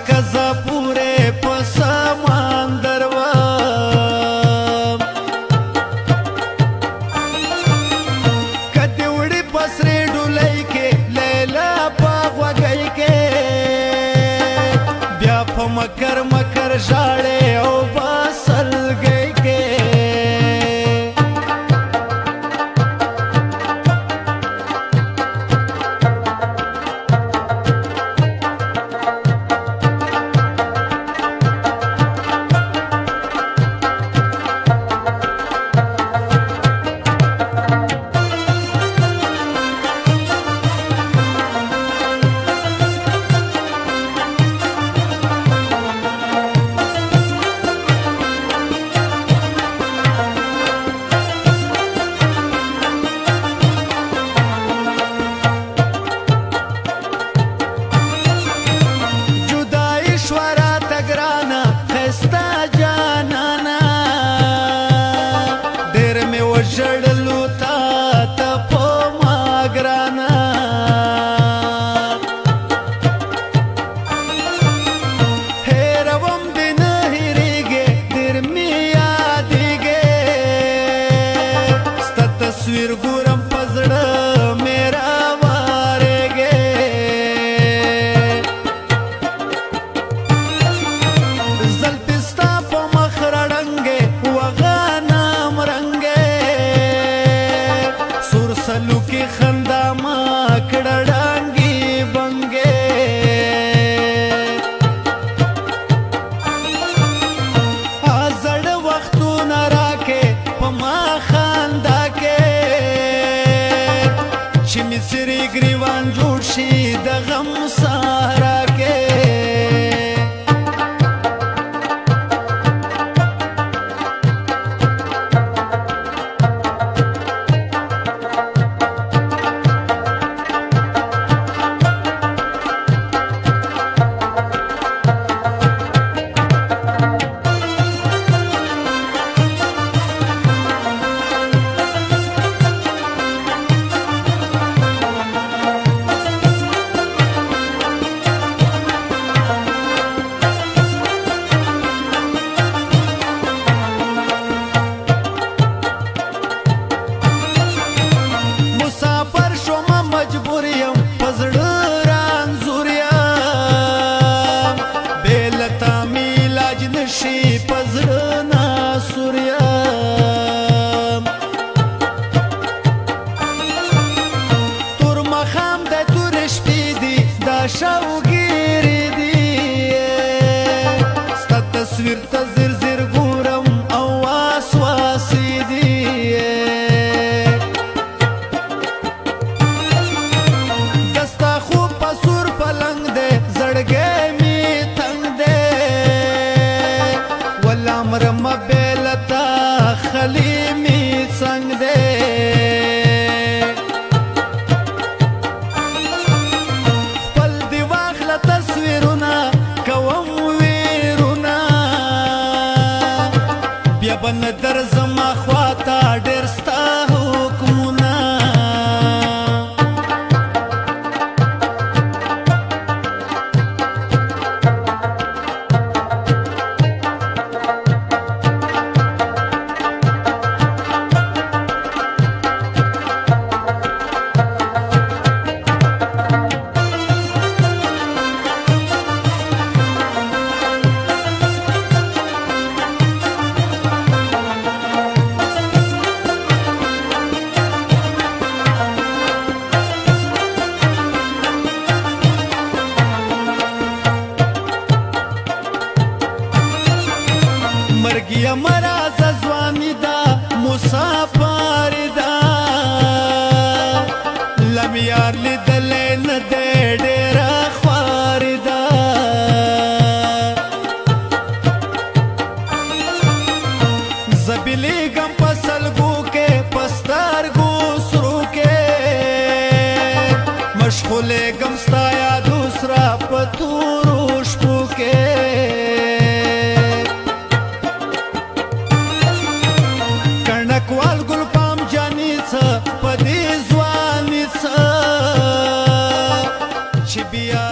کزا پورې په سمندر وم کدی وړي په سرې ډولۍ کې لیلا په غوږۍ کې بیا په مکر مکر ژاړې او په سلګۍ کې ژړلو تا ته په ما ګرانه هېروم دې نه هېرېږې ډېر مې یادېږې ستا تصویر ګورم په زړه مې راوارېږې زلفې ستا په مخ راړنګې وغنم رنګې سلو کې خندا ما کړه ډانګې بنګې زړه وختونه راکې په ما خندا کې چې مې سرې ګریوان جوړ شي د غم سهارا کې شوګيري دي ستا تصویر ته زر زر ګورم او واسواسې دي دستا خوب په سور پلنګ دی زړګی مې تنګ دی والله مرمه بیلتا خلی مې څنګ دی بن درځم خواته ډېر ستا حکمونه مرګیا مراز ځواني دا مسافر دا لم یار لیدلې نه دې ډېر خوار دا زبېلې ګم په سلګو کې پسترګو سرو کې مشغولې ګم ستا یادو سره په تورو شپو کې کړنکوال ګل پام جانې څه په دې ځواني څه چې بیا